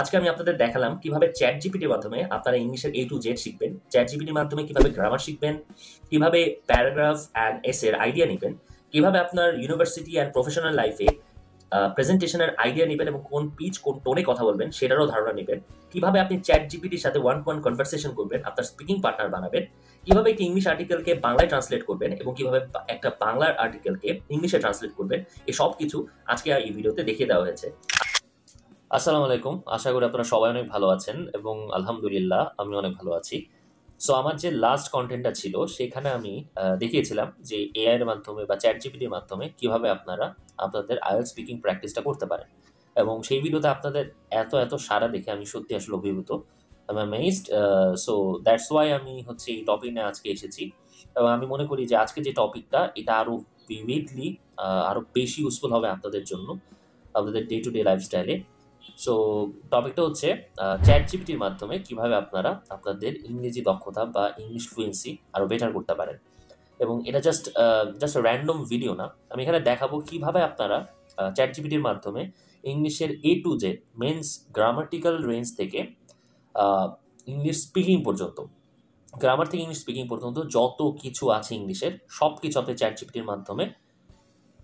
আজকে আমি আপনাদের দেখালাম কিভাবে চ্যাট জিপিটির মাধ্যমে আপনারা ইংলিশের A to Z শিখবেন, চ্যাট জিপিটির মাধ্যমে কিভাবে গ্রামার শিখবেন, কিভাবে প্যারাগ্রাফ অ্যান্ড এসের আইডিয়া নিবেন, কিভাবে আপনার ইউনিভার্সিটি অ্যান্ড প্রফেশনাল লাইফে প্রেজেন্টেশনের আইডিয়া নেবেন এবং কোন পিচ কোন টোনে কথা বলবেন সেটারও ধারণা নেবেন, কিভাবে আপনি চ্যাট জিপিটির সাথে ওয়ান টু ওয়ান কনভারসেশন করবেন, আপনার স্পিকিং পার্টনার বানাবেন, কিভাবে একটি ইংলিশ আর্টিকেলকে বাংলায় ট্রান্সলেট করবেন এবং কিভাবে একটা বাংলার আর্টিকেলকে ইংলিশে ট্রান্সলেট করবেন, এই সব কিছু আজকে এই ভিডিওতে দেখিয়ে দেওয়া হয়েছে। আসসালামু আলাইকুম, আশা করি আপনারা সবাই অনেক ভালো আছেন এবং আলহামদুলিল্লাহ আমি অনেক ভালো আছি। সো আমার যে লাস্ট কন্টেন্টটা ছিল সেখানে আমি দেখিয়েছিলাম যে এআই এর মাধ্যমে বা চ্যাট জিপিটির মাধ্যমে কিভাবে আপনারা আপনাদের আইএলটিএস স্পিকিং প্র্যাকটিসটা করতে পারেন, এবং সেই ভিডিওতে আপনাদের এত সাড়া দেখে আমি সত্যি আসলে অভিভূত, আমি অ্যামেজড। সো দ্যাটস ওয়াই আমি হচ্ছে এই টপিক নিয়ে আজকে এসেছি, এবং আমি মনে করি যে আজকে যে টপিকটা এটা আরও ভিভিডলি আরও বেশি ইউজফুল হবে আপনাদের জন্য, আপনাদের ডে টু ডে লাইফস্টাইলে। সো টপিকটা হচ্ছে চ্যাট জিপিটির মাধ্যমে কিভাবে আপনারা আপনাদের ইংরেজি দক্ষতা বা ইংলিশ ফ্লুয়েন্সি আরও বেটার করতে পারেন। এবং এটা জাস্ট র্যান্ডম ভিডিও না, আমি এখানে দেখাবো কিভাবে আপনারা চ্যাট জিপিটির মাধ্যমে ইংলিশের A to Z means grammatical range থেকে ইংলিশ স্পিকিং পর্যন্ত, গ্রামার থেকে ইংলিশ স্পিকিং পর্যন্ত যত কিছু আছে ইংলিশের সব কিছু আপনি চ্যাট জিপিটির মাধ্যমে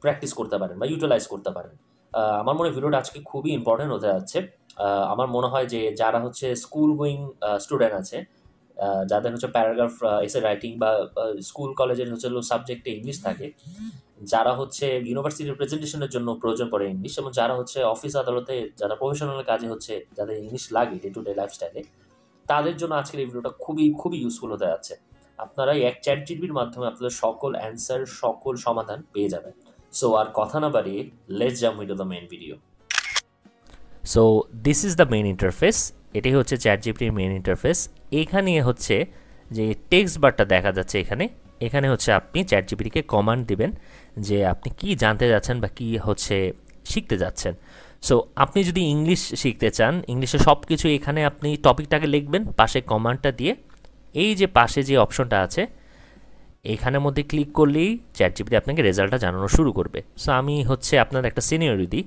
প্র্যাকটিস করতে পারেন বা ইউটিলাইজ করতে পারেন। আমার মনে হয় ভিডিওটা আজকে খুবই ইম্পর্টেন্ট হতে যাচ্ছে। আমার মনে হয় যে যারা হচ্ছে স্কুল গোয়িং স্টুডেন্ট আছে, যাদের হচ্ছে প্যারাগ্রাফ এসে রাইটিং বা স্কুল কলেজের হচ্ছে সাবজেক্টে ইংলিশ থাকে, যারা হচ্ছে ইউনিভার্সিটির প্রেজেন্টেশনের জন্য প্রয়োজন পড়ে ইংলিশ, এবং যারা হচ্ছে অফিস আদালতে যারা প্রফেশনাল কাজে হচ্ছে যাদের ইংলিশ লাগে ডে টু ডে লাইফস্টাইলে, তাদের জন্য আজকের এই ভিডিওটা খুবই ইউজফুল হতে যাচ্ছে। আপনারা এক চ্যাট জিপিটির মাধ্যমে আপনাদের সকল অ্যান্সার সকল সমাধান পেয়ে যাবেন। সো আর কথা না বাড়িয়ে let's jump into the main video. So this is the main interface, এটাই হচ্ছে চ্যাট জিপিটির মেইন ইন্টারফেস। এখানে হচ্ছে যে টেক্সট বারটা দেখা যাচ্ছে, এখানে হচ্ছে আপনি চ্যাট জিপিটিকে কমান্ড দিবেন যে আপনি কি জানতে যাচ্ছেন বা কি হচ্ছে শিখতে যাচ্ছেন। সো আপনি যদি ইংলিশ শিখতে চান, ইংলিশে সব কিছু এখানে আপনি টপিকটাকে লিখবেন, পাশে কমান্ডটা দিয়ে এই যে পাশে যে অপশনটা আছে এখানের মধ্যে ক্লিক করলেই চ্যাট জিপিটি আপনাকে রেজাল্টটা জানানো শুরু করবে। সো আমি হচ্ছে আপনার একটা সিনিয়রিটি দিই,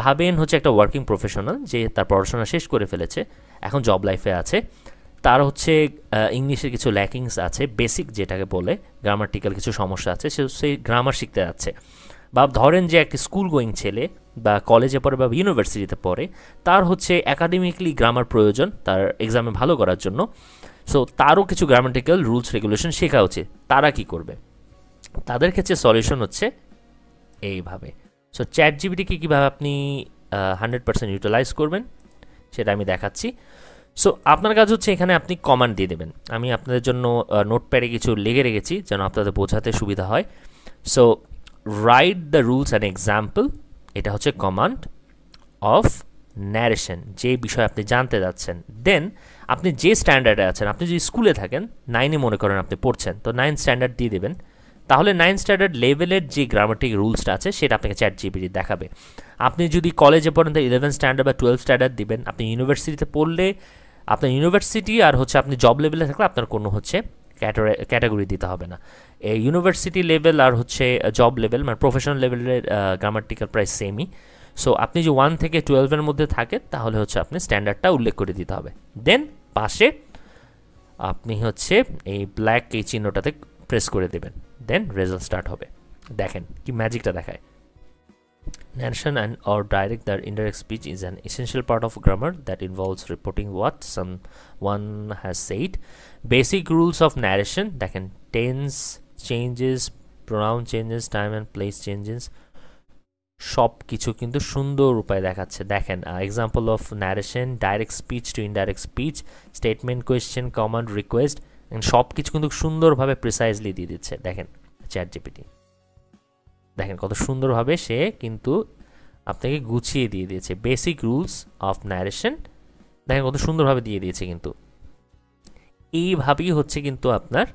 ভাবেন হচ্ছে একটা ওয়ার্কিং প্রফেশনাল যে তার পড়াশোনা শেষ করে ফেলেছে, এখন জব লাইফে আছে, তার হচ্ছে ইংলিশের কিছু ল্যাকিংস আছে, বেসিক যেটাকে বলে গ্রামাটিক্যাল কিছু সমস্যা আছে, সে সেই গ্রামার শিখতে যাচ্ছে। বা ধরেন যে একটা স্কুল গোয়িং ছেলে বা কলেজে পড়ে বা ইউনিভার্সিটিতে পড়ে, তার হচ্ছে একাডেমিকলি গ্রামার প্রয়োজন তার এক্সামে ভালো করার জন্য। সো তারও কিছু গ্রামাটিক্যাল রুলস রেগুলেশন শেখা উচিত। তারা কি করবে? তাদের ক্ষেত্রে সলিউশন হচ্ছে এইভাবে। সো চ্যাট জিপিটিকে কীভাবে আপনি 100% ইউটিলাইজ করবেন সেটা আমি দেখাচ্ছি। সো আপনার কাজ হচ্ছে এখানে আপনি কমান্ড দিয়ে দেবেন। আমি আপনাদের জন্য নোটপ্যাডে কিছু লিখে রেখেছি যেন আপনাদের বোঝাতে সুবিধা হয়। So write the rules and example, এটা হচ্ছে কমান্ড অফ ন্যারেশন, যে বিষয় আপনি জানতে যাচ্ছেন। দেন আপনি যে স্ট্যান্ডার্ডে আছেন, আপনি যদি স্কুলে থাকেন, 9-এ মনে করেন আপনি পড়ছেন, তো 9 স্ট্যান্ডার্ড দিয়ে দেবেন। তাহলে 9 স্ট্যান্ডার্ড লেভেলের যে গ্রামাটিক রুলসটা আছে সেটা আপনাকে চ্যাট জিপিটি দেখাবে। আপনি যদি কলেজে পড়েন তো 11 স্ট্যান্ডার্ড বা 12 স্ট্যান্ডার্ড দিবেন। আপনি ইউনিভার্সিটিতে পড়লে আপনার ইউনিভার্সিটি আর হচ্ছে আপনি জব লেভেলে থাকলে আপনার কোনো হচ্ছে ক্যাটাগরি দিতে হবে না। এই ইউনিভার্সিটি লেভেল আর হচ্ছে জব লেভেল মানে প্রফেশনাল লেভেলের গ্রামাটিক্যাল প্রায় সেমই। সো আপনি যে 1 থেকে 12-এর মধ্যে থাকেন তাহলে হচ্ছে আপনি স্ট্যান্ডার্ডটা উল্লেখ করে দিতে হবে। দেন পাশে আপনি হচ্ছে এই ব্ল্যাক এই চিহ্নটাতে প্রেস করে দেবেন, দেন রেজাল্ট স্টার্ট হবে। দেখেন কি ম্যাজিকটা দেখায়। Narration and or direct or indirect speech is an essential part of grammar that involves reporting what someone has said. Basic rules of narration, দেখেন tense changes, pronoun changes, time and place changes, সব কিছু কিন্তু সুন্দর উপায় দেখাচ্ছে। দেখেন example of narration, direct speech to indirect speech, statement, question, command, request, সব কিছু কিন্তু সুন্দরভাবে প্রিসাইজলি দিয়ে দিচ্ছে। দেখেন চ্যাট জিপিটি, দেখেন কত সুন্দরভাবে সে কিন্তু আপনাকে গুছিয়ে দিয়ে দিয়েছে। বেসিক রুলস অফ ন্যারেশন দেখেন কত সুন্দরভাবে দিয়ে দিয়েছে। কিন্তু এইভাবেই হচ্ছে কিন্তু আপনার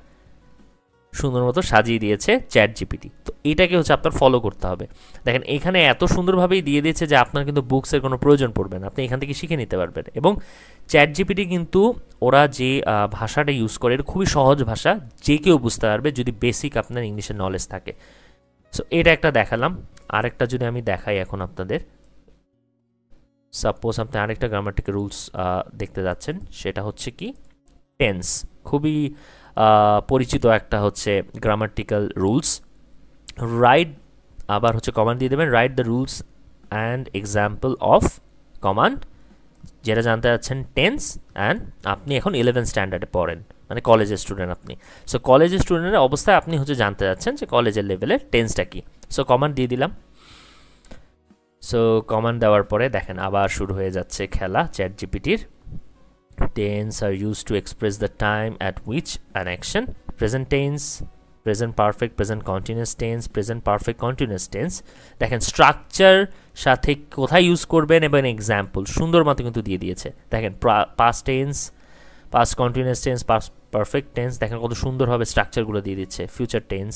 সুন্দর মতো সাজিয়ে দিয়েছে চ্যাট জিপিটি। তো এটাকে হচ্ছে আপনার ফলো করতে হবে। দেখেন এখানে এত সুন্দরভাবেই দিয়ে দিয়েছে যে আপনার কিন্তু বুকসের কোনো প্রয়োজন পড়বে না, আপনি এখান থেকে শিখে নিতে পারবেন। এবং চ্যাট জিপিটি কিন্তু ওরা যে ভাষাটা ইউজ করে এটা খুবই সহজ ভাষা, যে কেউ বুঝতে পারবে যদি বেসিক আপনার ইংলিশের নলেজ থাকে। সো এটা একটা দেখালাম, আরেকটা যদি আমি দেখাই এখন আপনাদের। সাপোজ আপনি আরেকটা গ্রামাটিক্যাল রুলস দেখতে যাচ্ছেন, সেটা হচ্ছে কি টেন্স। খুবই পরিচিত একটা হচ্ছে গ্রামাটিক্যাল রুলস। রাইট, আবার হচ্ছে কমান্ড দিয়ে দেবেন, write the rules and example of command, যেটা জানতে যাচ্ছেন টেন্স। অ্যান্ড আপনি এখন 11 স্ট্যান্ডার্ডে পড়েন, মানে কলেজের স্টুডেন্ট আপনি। সো কলেজের স্টুডেন্টের অবস্থায় আপনি হচ্ছে জানতে যাচ্ছেন যে কলেজের লেভেলের টেন্সটা কি। সো কমান্ড দিয়ে দিলাম। সো কমান্ড দেওয়ার পরে দেখেন আবার শুরু হয়ে যাচ্ছে খেলা চ্যাট জিপিটির। Tense are use to express the time at which an action, present tense, present perfect, present continuous tense, present perfect continuous tense. দেখেন স্ট্রাকচার সাথে কোথায় ইউজ করবেন এবং এক্সাম্পল সুন্দর মতো কিন্তু দিয়ে দিয়েছে। দেখেন past tense, past continuous tense, past perfect tense, দেখেন কত সুন্দরভাবে স্ট্রাকচারগুলো দিয়ে দিচ্ছে। ফিউচার টেন্স,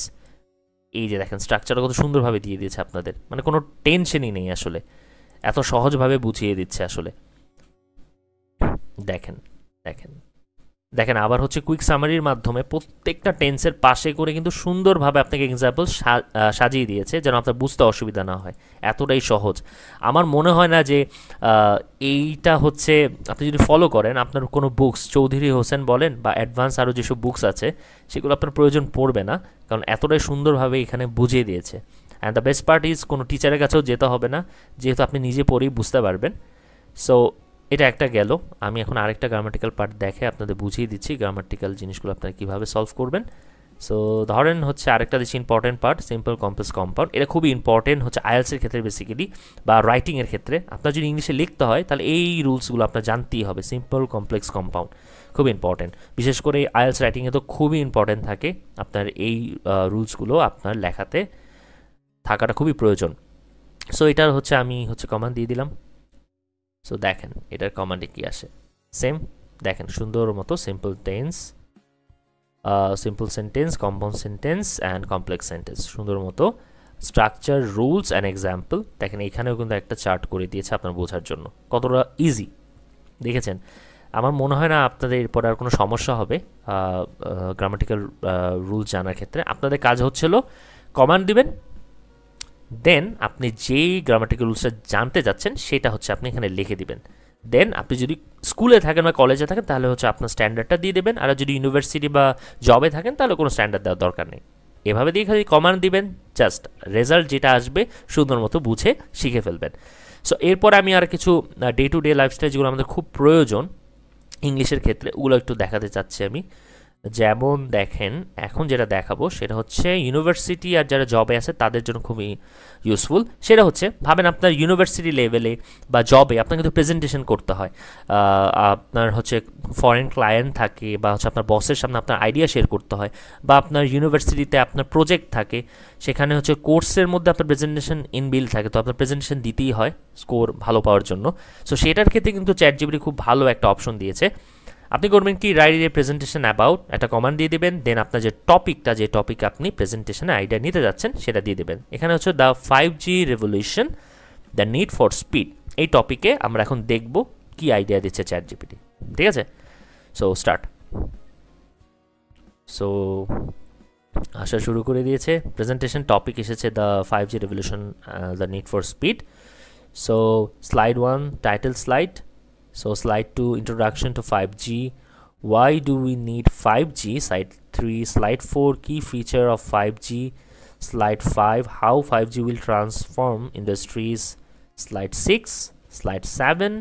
এই যে দেখেন স্ট্রাকচারটা কত সুন্দরভাবে দিয়ে দিয়েছে আপনাদের, মানে কোনো টেনশনই নেই আসলে, এত সহজভাবে বুঝিয়ে দিচ্ছে আসলে। দেখেন দেখেন দেখেন আবার হচ্ছে কুইক সামারির মাধ্যমে প্রত্যেকটা টেন্সের পাশে করে কিন্তু সুন্দরভাবে আপনাকে এক্সাম্পল সাজিয়ে দিয়েছে, যেন আপনার বুঝতে অসুবিধা না হয়। এতটাই সহজ। আমার মনে হয় না যে এইটা হচ্ছে আপনি যদি ফলো করেন, আপনার কোনো বুকস চৌধুরী হোসেন বলেন বা অ্যাডভান্স আরও যেসব বুকস আছে সেগুলো আপনার প্রয়োজন পড়বে না, কারণ এতটাই সুন্দরভাবে এখানে বুঝিয়ে দিয়েছে। And the best part is কোনো টিচারের কাছেও যেতে হবে না, যেহেতু আপনি নিজে পড়েই বুঝতে পারবেন। সো এটা একটা গেল। আমি এখন আরেকটা গ্রামাটিক্যাল পার্ট দেখে আপনাদের বুঝিয়ে দিচ্ছি গ্রামাটিক্যাল জিনিসগুলো আপনারা কীভাবে সলভ করবেন। সো ধরেন হচ্ছে আরেকটা দিচ্ছি important part, simple complex compound. এটা খুবই ইম্পর্টেন্ট হচ্ছে আইএলসের ক্ষেত্রে বেসিক্যালি, বা রাইটিংয়ের ক্ষেত্রে। আপনার যদি ইংলিশে লিখতে হয় তাহলে এই রুলসগুলো আপনার জানতেই হবে। সিম্পল কমপ্লেক্স কম্পাউন্ড খুব ইম্পর্টেন্ট, বিশেষ করে আইএলস রাইটিংয়ে তো খুবই ইম্পর্টেন্ট থাকে। আপনার এই রুলসগুলো আপনার লেখাতে থাকাটা খুবই প্রয়োজন। সো এটার হচ্ছে আমি হচ্ছে কমান্ড দিয়ে দিলাম। সো দেখেন এটার কমান্ডে কি আসে, সেম দেখেন সুন্দর মতো simple tense, simple sentence, compound sentence and complex sentence, সুন্দর মতো স্ট্রাকচার, রুলস অ্যান্ড এক্সাম্পল। দেখেন এখানেও কিন্তু একটা চার্ট করে দিয়েছে আপনার বোঝার জন্য, কতটা ইজি দেখেছেন। আমার মনে হয় না আপনাদের এরপরে আর কোনো সমস্যা হবে গ্রামাটিক্যাল রুলস জানার ক্ষেত্রে। আপনাদের কাজ হচ্ছিল কমান্ড দিবেন, দেন আপনি যেই গ্রামাটিক্যাল রুলসটা জানতে যাচ্ছেন সেটা হচ্ছে আপনি এখানে লিখে দিবেন। দেন আপনি যদি স্কুলে থাকেন বা কলেজে থাকেন তাহলে হচ্ছে আপনার স্ট্যান্ডার্ডটা দিয়ে দেবেন, আর যদি ইউনিভার্সিটি বা জবে থাকেন তাহলে কোনো স্ট্যান্ডার্ড দেওয়ার দরকার নেই। এভাবে দিয়ে খালি কমান্ড দিবেন, জাস্ট রেজাল্ট যেটা আসবে সুন্দর মতো বুঝে শিখে ফেলবেন। সো এরপর আমি আর কিছু ডে টু ডে লাইফস্টাইল যেগুলো আমাদের খুব প্রয়োজন ইংলিশের ক্ষেত্রে ওগুলো একটু দেখাতে চাচ্ছি আমি। যেমন দেখেন এখন যেটা দেখাবো সেটা হচ্ছে ইউনিভার্সিটি আর যারা জবে আছে তাদের জন্য খুবই ইউজফুল। সেটা হচ্ছে ভাবেন আপনার ইউনিভার্সিটি লেভেলে বা জবে আপনাকে কিন্তু প্রেজেন্টেশন করতে হয়, আপনার হচ্ছে ফরেন ক্লায়েন্ট থাকে, বা হচ্ছে আপনার বসের সামনে আপনার আইডিয়া শেয়ার করতে হয়, বা আপনার ইউনিভার্সিটিতে আপনার প্রজেক্ট থাকে, সেখানে হচ্ছে কোর্সের মধ্যে আপনার প্রেজেন্টেশন ইনবিল থাকে, তো আপনার প্রেজেন্টেশন দিতেই হয় স্কোর ভালো পাওয়ার জন্য। সো সেটার ক্ষেত্রে কিন্তু চ্যাট জিপিটি খুব ভালো একটা অপশন দিয়েছে। আপনি করবেন কি, রাইট এ প্রেজেন্টেশন অ্যাবাউট, একটা কমান্ড দিয়ে দেবেন, দেন আপনার যে টপিকটা, যে টপিক আপনি প্রেজেন্টেশনে আইডিয়া নিতে যাচ্ছেন সেটা দিয়ে দেবেন। এখানে হচ্ছে the 5G revolution, the need for speed. এই টপিকে আমরা এখন দেখব কি আইডিয়া দিচ্ছে চ্যাট জিপিটি, ঠিক আছে? So start. সো আসা শুরু করে দিয়েছে। প্রেজেন্টেশন টপিক এসেছে the 5G revolution, the need for speed. So slide 1 title slide, so slide 2 introduction to 5G, why do we need 5G, slide 3 slide 4 key feature of 5G, slide 5 how 5G will transform industries, slide 6 slide 7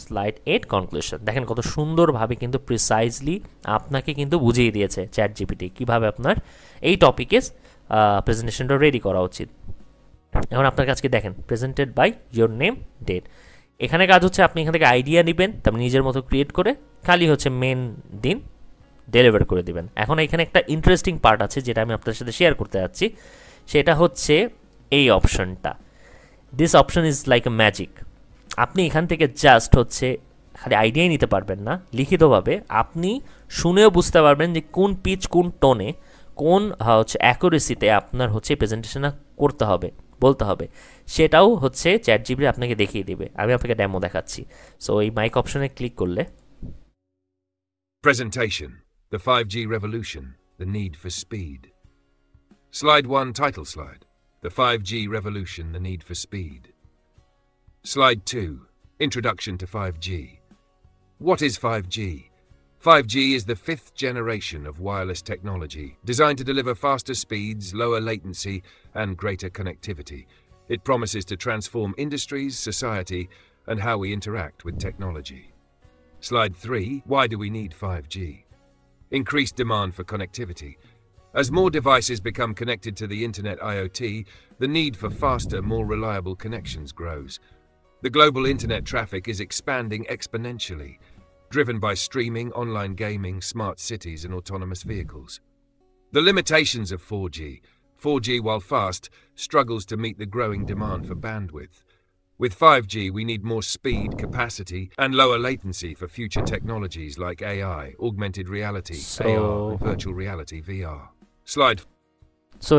slide 8 conclusion। দেখেন কত সুন্দরভাবে কিন্তু precisely আপনাকে কিন্তু বুঝিয়ে দিয়েছে chat GPT কীভাবে আপনার এই টপিকে প্রেজেন্টেশনটা রেডি করা উচিত। এখন আপনার কাছে দেখেন presented by your name date. এখানে কাজ হচ্ছে আপনি এখান থেকে আইডিয়া নেবেন, তারপর নিজের মতো ক্রিয়েট করে খালি হচ্ছে মেন দিন ডেলিভার করে দিবেন। এখন এখানে একটা ইন্টারেস্টিং পার্ট আছে যেটা আমি আপনাদের সাথে শেয়ার করতে যাচ্ছি, সেটা হচ্ছে এই অপশনটা। This option is like a magic. আপনি এখান থেকে জাস্ট হচ্ছে খালি আইডিয়াই নিতে পারবেন না, লিখিতভাবে আপনি শুনেও বুঝতে পারবেন যে কোন পিচ, কোন টোনে, কোন হচ্ছে অ্যাকুরেসিতে আপনার হচ্ছে প্রেজেন্টেশনটা করতে হবে, বলতে হবে, সেটাও হচ্ছে চ্যাট জিপিটি আপনাকে দেখিয়ে দিবে। আমি আপনাকে ডেমো দেখাচ্ছি। সো এই মাইক অপশনে ক্লিক করলে Presentation, the 5G revolution, the need for speed. Slide 1 title slide, the 5G revolution, the need for speed. Slide 2, Introduction to 5G. What is 5G? 5G is the fifth generation of wireless technology, designed to deliver faster speeds, lower latency, and greater connectivity. It promises to transform industries, society, and how we interact with technology. Slide 3. Why do we need 5G? Increased demand for connectivity. As more devices become connected to the Internet IoT, the need for faster, more reliable connections grows. The global Internet traffic is expanding exponentially, driven by streaming, online gaming, smart cities, and autonomous vehicles. The limitations of 4G. 4G, while fast, struggles to meet the growing demand for bandwidth. With 5G, we need more speed, capacity, and lower latency for future technologies like AI, augmented reality, AR, and virtual reality, VR. Slide. So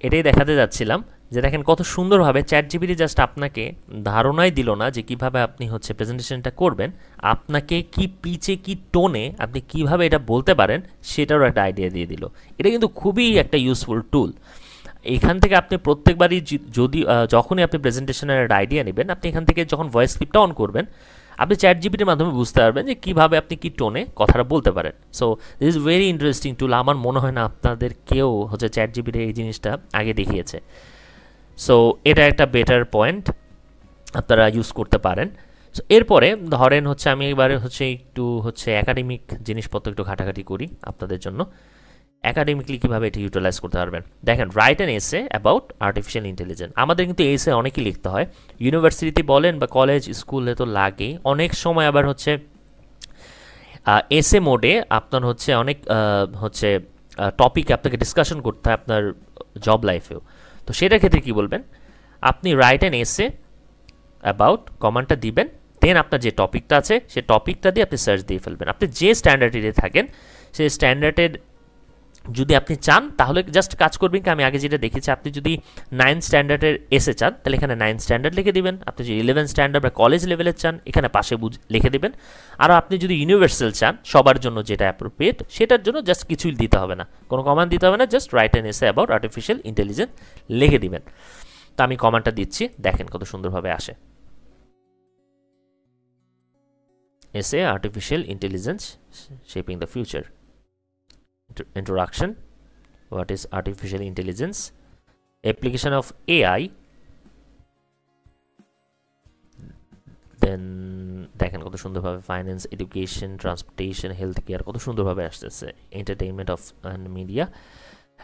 এটাই দেখাতে যাচ্ছিলাম যে দেখেন কত সুন্দরভাবে chat GPT just আপনাকে ধারণাই দিল না যে কিভাবে আপনি হচ্ছে প্রেজেন্টেশনটা করবেন, আপনাকে কি পিচে কি টোনে আপনি কিভাবে এটা বলতে পারেন সেটারও একটা আইডিয়া দিয়ে দিল। এটা কিন্তু খুবই একটা ইউজফুল টুল। এখান থেকে আপনি প্রত্যেকবারই যখনই আপনি প্রেজেন্টেশনের একটা আইডিয়া নেবেন, আপনি এখান থেকে যখন ভয়েস ক্লিপটা অন করবেন, আপনি চ্যাট জিপিটির মাধ্যমে বুঝতে পারবেন যে কীভাবে আপনি কি টোনে কথাটা বলতে পারেন। So this is very interesting tool. আমার মনে হয় না আপনাদের কেউ হচ্ছে চ্যাট জিপিটি এই জিনিসটা আগে দেখিয়েছে। সো এটা একটা বেটার পয়েন্ট, আপনারা ইউজ করতে পারেন। সো এরপরে ধরেন হচ্ছে আমি এবারে হচ্ছে একটু হচ্ছে একাডেমিক জিনিসপত্র একটু ঘাটাঘাটি করি আপনাদের জন্য। অ্যাকাডেমিকলি কীভাবে এটা ইউটিলাইজ করতে পারবেন, দেখেন write an essay about artificial intelligence. আমাদের কিন্তু এসে অনেকই লিখতে হয়, ইউনিভার্সিটিতে বলেন বা কলেজ স্কুলে তো লাগেই। অনেক সময় আবার হচ্ছে এসে মোডে আপনার হচ্ছে অনেক হচ্ছে টপিক আপনাকে ডিসকাশন করতে হয় আপনার জব লাইফেও। তো সেটার ক্ষেত্রে কী বলবেন, আপনি রাইট অ্যান এসে অ্যাবাউট কমান্ডটা দিবেন, দেন আপনার যে টপিকটা আছে সেই টপিকটা দিয়ে আপনি সার্চ দিয়ে ফেলবেন। আপনি যে স্ট্যান্ডার্ডে থাকেন সেই স্ট্যান্ডার্ডের যদি আপনি চান তাহলে জাস্ট কাজ করবেন কি আমি আগে যেটা দেখেছি, আপনি যদি 9 স্ট্যান্ডার্ডের এসে চান তাহলে এখানে 9 স্ট্যান্ডার্ড লিখে দিবেন। আপনি যদি 11 স্ট্যান্ডার্ড বা কলেজ লেভেলের চান এখানে পাশে লিখে দেবেন। আর আপনি যদি ইউনিভার্সাল চান সবার জন্য যেটা অ্যাপ্রোপ্রিয়েট সেটার জন্য জাস্ট কিছুই দিতে হবে না, কোনো কমান্ড দিতে হবে না, just write an essay about artificial intelligence লিখে দিবেন। তো আমি কমান্ডটা দিচ্ছি, দেখেন কত সুন্দরভাবে আসে। এসে artificial intelligence shaping the future. Introduction, what is artificial intelligence, application of AI, then দেখেন কত সুন্দরভাবে finance, education, transportation, health care কত সুন্দরভাবে আসতেছে, entertainment of and media,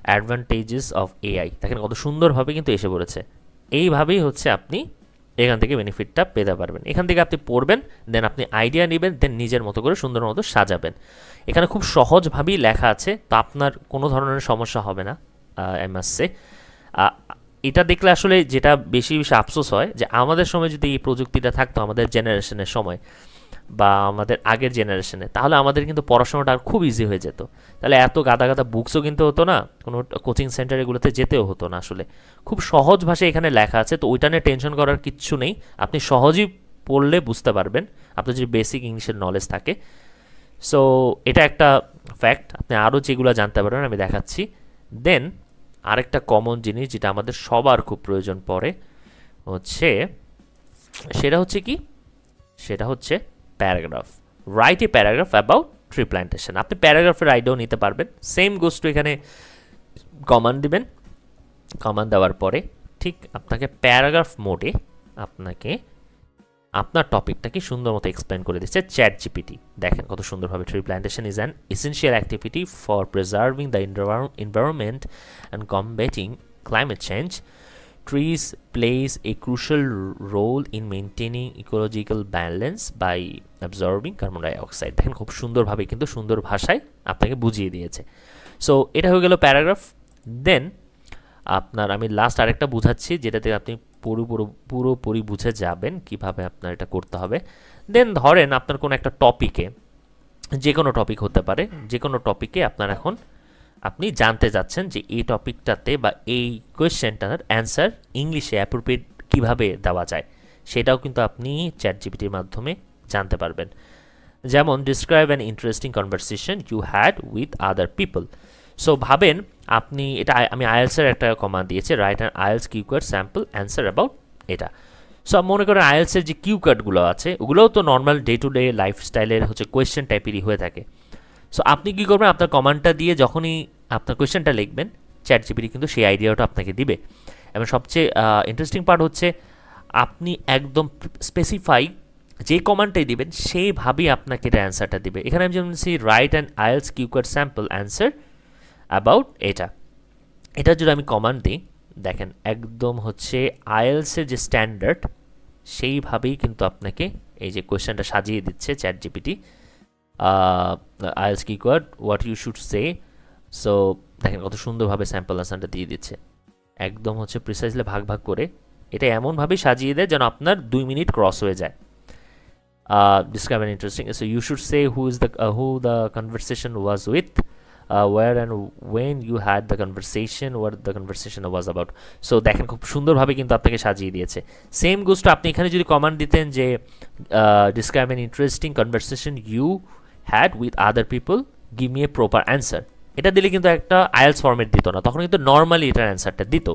advantages of AI, দেখেন কত সুন্দরভাবে কিন্তু এসে পড়েছে। এইভাবেই হচ্ছে আপনি এখান থেকে বেনিফিটটা পেতে পারবেন। এখান থেকে আপনি পড়বেন, দেন আপনি আইডিয়া নেবেন, দেন নিজের মতো করে সুন্দর মতো সাজাবেন। এখানে খুব সহজভাবেই লেখা আছে, তো আপনার কোনো ধরনের সমস্যা হবে না। আই মাস্ট সে এটা দেখলে আসলে যেটা বেশি বেশি আফসোস হয় যে আমাদের সময় যদি এই প্রযুক্তিটা থাকতো, আমাদের জেনারেশনের সময় বা আমাদের আগের জেনারেশনে, তাহলে আমাদের কিন্তু পড়াশোনাটা আর খুব ইজি হয়ে যেত। তাহলে এত গাদা গাদা বুকসও কিনতে হতো না, কোনো কোচিং সেন্টার এগুলোতে যেতেও হতো না। আসলে খুব সহজ ভাষায় এখানে লেখা আছে, তো ওইটা নিয়ে টেনশন করার কিচ্ছু নেই। আপনি সহজেই পড়লে বুঝতে পারবেন আপনার যদি বেসিক ইংলিশের নলেজ থাকে। সো এটা একটা ফ্যাক্ট, আপনি আরও যেগুলো জানতে পারবেন আমি দেখাচ্ছি। দেন আরেকটা কমন জিনিস যেটা আমাদের সবার খুব প্রয়োজন পড়ে হচ্ছে, সেটা হচ্ছে কি, সেটা হচ্ছে paragraph. Write a paragraph about tree plantation. আপনি প্যারাগ্রাফের আইডিয়াও নিতে পারবেন। সেম গোস টু এখানে কমান্ড দিবেন, কমান্ড দেওয়ার পরে ঠিক আপনাকে প্যারাগ্রাফ মোডে আপনাকে আপনার টপিকটাকে সুন্দর মতো এক্সপ্লেন করে দিচ্ছে চ্যাট জিপিটি। দেখেন কত সুন্দরভাবে, tree plantation is an essential activity for preserving the environment and combating climate change. Trees plays a crucial role in maintaining ecological balance by absorbing carbon dioxide. দেখেন খুব সুন্দরভাবে কিন্তু সুন্দর ভাষায় আপনাকে বুঝিয়ে দিয়েছে। সো এটা হয়ে গেল প্যারাগ্রাফ। দেন আপনার আমি লাস্ট আরেকটা বুঝাচ্ছি যেটাতে আপনি পুরোপুরি বুঝে যাবেন কিভাবে আপনার এটা করতে হবে। দেন ধরেন আপনার কোনো একটা টপিকে, যে কোনো টপিক হতে পারে, যে কোনো টপিকে আপনার এখন আপনি জানতে যাচ্ছেন যে এই টপিকটাতে বা এই কোয়েশ্চেনটার অ্যান্সার ইংলিশে অ্যাপ্রোপ্রিয়েট কীভাবে দেওয়া যায়, সেটাও কিন্তু আপনি চ্যাট জিপিটির মাধ্যমে জানতে পারবেন। যেমন describe an interesting conversation you had with other people. So ভাবেন আপনি এটা, আমি আইএলসের একটা কমান্ড দিয়েছি, write an IELTS keyword sample answer about এটা। সো মনে করেন আইএলসের যে কিউ কার্ডগুলো আছে ওগুলোও তো নর্মাল ডে টু ডে লাইফস্টাইলের হচ্ছে কোয়েশ্চেন টাইপেরই হয়ে থাকে। সো আপনি কী করবেন, আপনার কমান্ডটা দিয়ে যখনই আপনার কোয়েশ্চেনটা লিখবেন চ্যাট জিপিটি কিন্তু সেই আইডিয়াটা আপনাকে দিবে। এবং সবচেয়ে ইন্টারেস্টিং পার্ট হচ্ছে আপনি একদম স্পেসিফাই যে কমান্ডটাই দিবেন সেইভাবেই আপনাকে এটা অ্যান্সারটা দিবে। এখানে আমি যেমন right and IELTS cue card sample answer about এটা যদি আমি কমান্ড দিই, দেখেন একদম হচ্ছে আইএলসের যে স্ট্যান্ডার্ড সেইভাবেই কিন্তু আপনাকে এই যে কোয়েশ্চেনটা সাজিয়ে দিচ্ছে chat GPT. IELTS keyword what you should say. So দেখেন কত সুন্দরভাবে স্যাম্পল আনসারটা দিয়ে দিচ্ছে, একদম হচ্ছে প্রিসাইজলি ভাগ ভাগ করে এটা এমনভাবেই সাজিয়ে দেয় যেন আপনার 2 মিনিট ক্রস হয়ে যায়। Describe an interesting, so you should say who the conversation was with, where and when you had the conversation, what the conversation was about. So দেখেন খুব সুন্দরভাবে কিন্তু আপনাকে সাজিয়ে দিয়েছে। সেম গোষ্ঠ আপনি এখানে যদি কমান্ড দিতেন যে describe an interesting conversation you had with other people, give me a proper answer, এটা দিলে কিন্তু একটা আইএলস ফরম্যাট দিত না, তখন কিন্তু নর্মালি এটার অ্যান্সারটা দিত।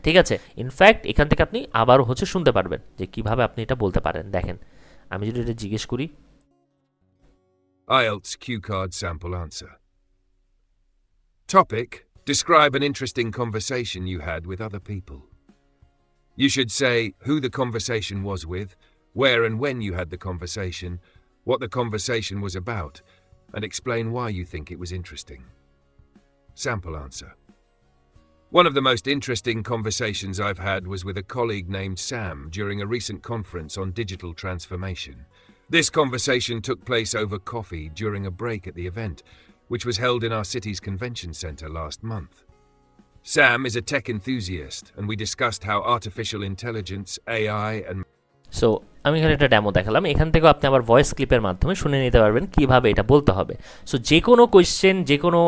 ঠিক আছে, ইনফ্যাক্ট এখান থেকে আপনি আবারও হচ্ছে শুনতে পারবেন যে কিভাবে আপনি এটা বলতে পারেন। দেখেন আমি যদি এটা জিজ্ঞেস করি, IELTS cue card sample answer. Topic: describe an interesting conversation you had with other people. You should say who the conversation was with, where and when you had the conversation, what the conversation was about, and explain why you think it was interesting. Sample answer. One of the most interesting conversations I've had was with a colleague named Sam during a recent conference on digital transformation. This conversation took place over coffee during a break at the event, which was held in our city's convention center last month. Sam is a tech enthusiast, and we discussed how artificial intelligence, AI, and so আমি এখানে একটা demo দেখালাম, এখান থেকেও আপনি আবার voice ক্লিপের মাধ্যমে শুনে নিতে পারবেন কীভাবে এটা বলতে হবে। সো যে কোনো কোয়েশ্চেন, যে কোনো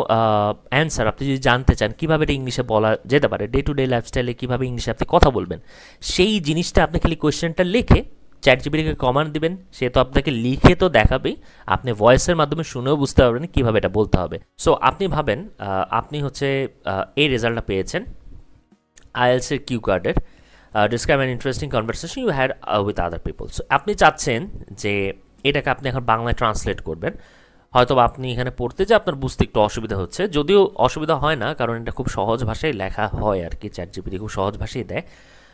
অ্যান্সার আপনি যদি জানতে চান কীভাবে এটা ইংলিশে বলা যেতে পারে, ডে টু ডে লাইফস্টাইলে কীভাবে ইংলিশে আপনি কথা বলবেন, সেই জিনিসটা আপনি খালি কোয়েশ্চেনটা লিখে চ্যাট জিপিটিকে কমান্ড দিবেন, সে তো আপনাকে লিখে তো দেখাবেই, আপনি ভয়েসের মাধ্যমে শুনেও বুঝতে পারবেন কীভাবে এটা বলতে হবে। সো আপনি ভাবেন আপনি হচ্ছে এই রেজাল্টটা পেয়েছেন আইএলসের কিউ কার্ডের, describe an interesting conversation you had with other people. So আপনি চাচ্ছেন যে এটাকে আপনি এখন বাংলায় ট্রান্সলেট করবেন, হয়তো আপনি এখানে পড়তে যে আপনার বুঝতে একটু অসুবিধা হচ্ছে, যদিও অসুবিধা হয় না কারণ এটা খুব সহজ ভাষায় লেখা হয় আর কি, চ্যাট জিপিটি খুব সহজ ভাষায় দেয়,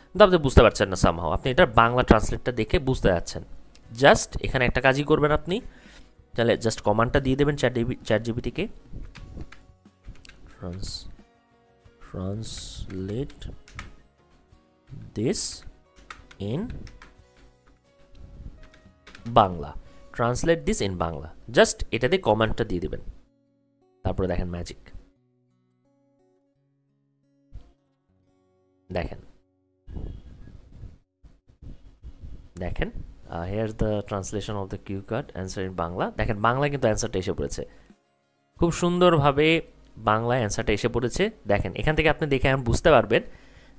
কিন্তু আপনি বুঝতে পারছেন না সামহাও, আপনি এটার বাংলা ট্রান্সলেটটা দেখে বুঝতে যাচ্ছেন। জাস্ট এখানে একটা কাজই করবেন আপনি, তাহলে জাস্ট কমান্ডটা দিয়ে দেবেন চ্যাট জিপিটিকে, translate this in Bangla, translate this in Bangla, just এটাতে কমান্ডটা দিয়ে দিবেন, তারপরে দেখেন ম্যাজিক, দেখেন here the translation of the cue card answer in Bangla. দেখেন বাংলা কিন্তু অ্যান্সারটা এসে পড়েছে, খুব সুন্দরভাবে বাংলায় অ্যান্সারটা এসে পড়েছে। দেখেন এখান থেকে আপনি দেখে আমি বুঝতে পারবেন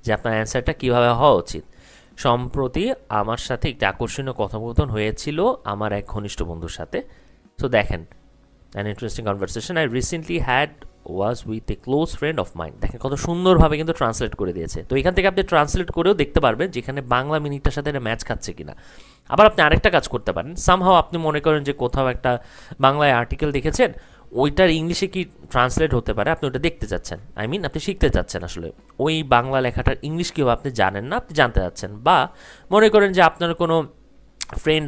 যে আপনার অ্যান্সারটা কীভাবে হওয়া উচিত। সম্প্রতি আমার সাথে একটি আকর্ষণীয় কথোপকথন হয়েছিল আমার এক ঘনিষ্ঠ বন্ধুর সাথে। সো দেখেন an interesting conversation I recently had was with a close friend of mind. দেখেন কত সুন্দরভাবে কিন্তু ট্রান্সলেট করে দিয়েছে। তো এখান থেকে আপনি ট্রান্সলেট করেও দেখতে পারবেন যেখানে বাংলা মিনিংটার সাথে এটা ম্যাচ খাচ্ছে কিনা। আবার আপনি আরেকটা কাজ করতে পারেন, সামহাও আপনি মনে করেন যে কোথাও একটা বাংলায় আর্টিকেল দেখেছেন, ওইটার ইংলিশে কি ট্রান্সলেট হতে পারে আপনি ওটা দেখতে চাচ্ছেন, আপনি শিখতে চাচ্ছেন আসলে ওই বাংলা লেখাটার ইংলিশ কেউ আপনি জানেন না, আপনি জানতে চাচ্ছেন, বা মনে করেন যে আপনার কোনো ফ্রেন্ড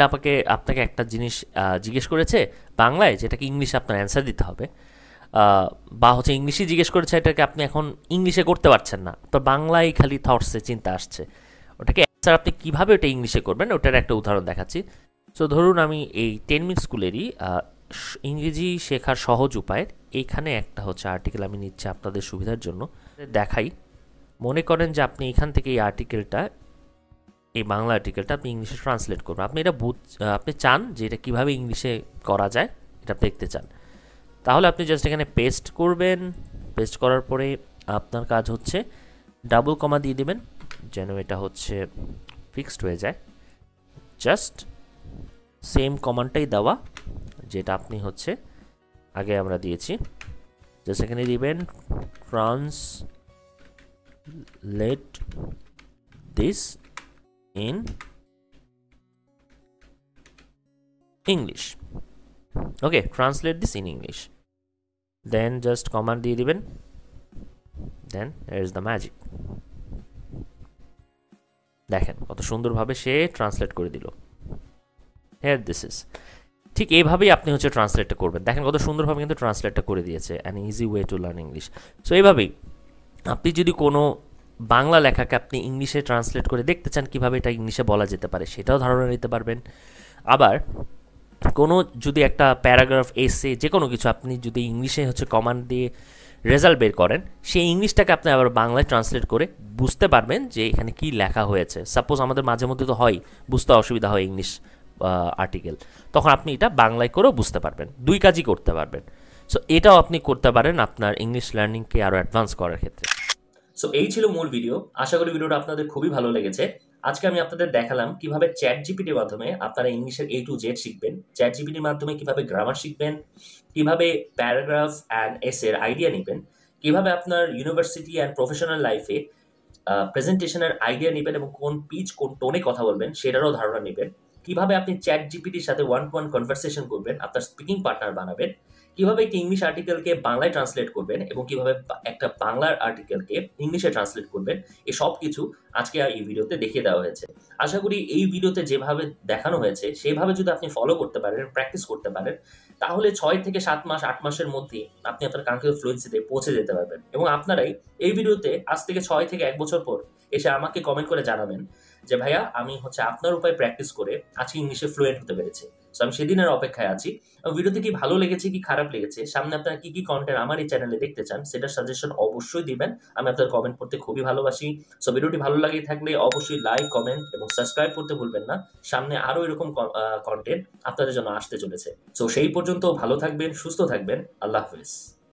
আপনাকে একটা জিনিস জিজ্ঞেস করেছে বাংলায়, যেটাকে ইংলিশে আপনার অ্যান্সার দিতে হবে, বা হচ্ছে ইংলিশে জিজ্ঞেস করেছে, এটাকে আপনি এখন ইংলিশে করতে পারছেন না, তো বাংলায় খালি থটসে চিন্তা আসছে, ওটাকে অ্যান্সার আপনি কীভাবে ওটা ইংলিশে করবেন ওটার একটা উদাহরণ দেখাচ্ছি। সো ধরুন আমি এই 10 মিনিট স্কুলেরই ইংরেজি শেখার সহজ উপায়ের এইখানে একটা হচ্ছে আর্টিকেল আমি নিচ্ছি আপনাদের সুবিধার জন্য দেখাই। মনে করেন যে আপনি এখান থেকে এই আর্টিকেলটা, এই বাংলা আর্টিকেলটা আপনি ইংলিশে ট্রান্সলেট করবেন, আপনি এটা আপনি চান যে এটা কীভাবে ইংলিশে করা যায় এটা আপনি দেখতে চান, তাহলে আপনি জাস্ট এখানে পেস্ট করবেন। পেস্ট করার পরে আপনার কাজ হচ্ছে ডাবল কমা দিয়ে দেবেন যেন এটা হচ্ছে ফিক্সড হয়ে যায়। জাস্ট সেম কমান্ডটাই দেওয়া যেটা আপনি হচ্ছে আগে আমরা দিয়েছি, জাস্ট এখানে দিবেন translate this in English. Okay, translate this in English. Then just command দিয়ে দিবেন, then there is the magic. দেখেন কত সুন্দরভাবে সে ট্রান্সলেট করে দিল। here this is, ঠিক এইভাবেই আপনি হচ্ছে ট্রান্সলেটটা করবেন। দেখেন কত সুন্দরভাবে কিন্তু ট্রান্সলেটটা করে দিয়েছে, an easy way to learn English. So এইভাবেই আপনি যদি কোনো বাংলা লেখাকে আপনি ইংলিশে ট্রান্সলেট করে দেখতে চান কীভাবে এটা ইংলিশে বলা যেতে পারে, সেটাও ধারণা নিতে পারবেন। আবার কোনো যদি একটা প্যারাগ্রাফ, এসে যে কোনো কিছু আপনি যদি ইংলিশে হচ্ছে কমান্ড দিয়ে রেজাল্ট বের করেন, সেই ইংলিশটাকে আপনি আবার বাংলায় ট্রান্সলেট করে বুঝতে পারবেন যে এখানে কি লেখা হয়েছে। সাপোজ আমাদের মাঝে মধ্যে তো হয় বুঝতে অসুবিধা হয় ইংলিশ আর্টিকেল, তখন আপনি এটা বাংলায় করেও বুঝতে পারবেন, দুই কাজই করতে পারবেন। সো এটাও আপনি করতে পারেন আপনার ইংলিশ লার্নিংকে আরও অ্যাডভান্স করার ক্ষেত্রে। সো এই ছিল মূল ভিডিও। আশা করি ভিডিওটা আপনাদের খুবই ভালো লেগেছে। আজকে আমি আপনাদের দেখালাম কিভাবে চ্যাট জিপিটির মাধ্যমে আপনারা ইংলিশের A to Z শিখবেন, চ্যাট জিপিটির মাধ্যমে কিভাবে গ্রামার শিখবেন, কিভাবে প্যারাগ্রাফ অ্যান্ড এসের আইডিয়া নেবেন, কিভাবে আপনার ইউনিভার্সিটি অ্যান্ড প্রফেশনাল লাইফে প্রেজেন্টেশনের আইডিয়া নেবেন এবং কোন পিচ কোন টোনে কথা বলবেন সেটারও ধারণা নেবেন, কিভাবে আপনি চ্যাট জিপিটির সাথে ওয়ান টু ওয়ান কনভারসেশন করবেন, আপনার স্পিকিং পার্টনার বানাবেন, কিভাবে একটি ইংলিশ আর্টিকেলকে বাংলায় ট্রান্সলেট করবেন এবং কিভাবে একটা বাংলার আর্টিকেলকে ইংলিশে ট্রান্সলেট করবেন, এই সব কিছু আজকে এই ভিডিওতে দেখিয়ে দেওয়া হয়েছে। আশা করি এই ভিডিওতে যেভাবে দেখানো হয়েছে সেভাবে যদি আপনি ফলো করতে পারেন, প্র্যাকটিস করতে পারেন, তাহলে 6 থেকে 7 মাস 8 মাসের মধ্যে আপনি আপনার কাঙ্ক্ষিত ফ্লুয়েন্সিতে পৌঁছে যেতে পারবেন। এবং আপনারাই এই ভিডিওতে আজ থেকে 6 থেকে 1 বছর পর এসে আমাকে কমেন্ট করে জানাবেন যে ভাইয়া আমি হচ্ছে আপনার উপায় প্র্যাকটিস করে আজকে ইংলিশে ফ্লুয়েন্ট হতে পেরেছি। সো আমি সেদিনের অপেক্ষায় আছি। ভিডিওতে কি ভালো লেগেছে কি খারাপ লেগেছে, সামনে আপনারা কি কি কন্টেন্ট আমার এই চ্যানেলে দেখতে চান সেটার সাজেশন অবশ্যই দিবেন। আমি আপনার কমেন্ট করতে খুবই ভালোবাসি। সো ভিডিওটি ভালো লাগে থাকলে অবশ্যই লাইক, কমেন্ট এবং সাবস্ক্রাইব করতে ভুলবেন না। সামনে আরো এরকম কন্টেন্ট আপনাদের জন্য আসতে চলেছে। সো সেই পর্যন্ত ভালো থাকবেন, সুস্থ থাকবেন। আল্লাহ হাফেজ।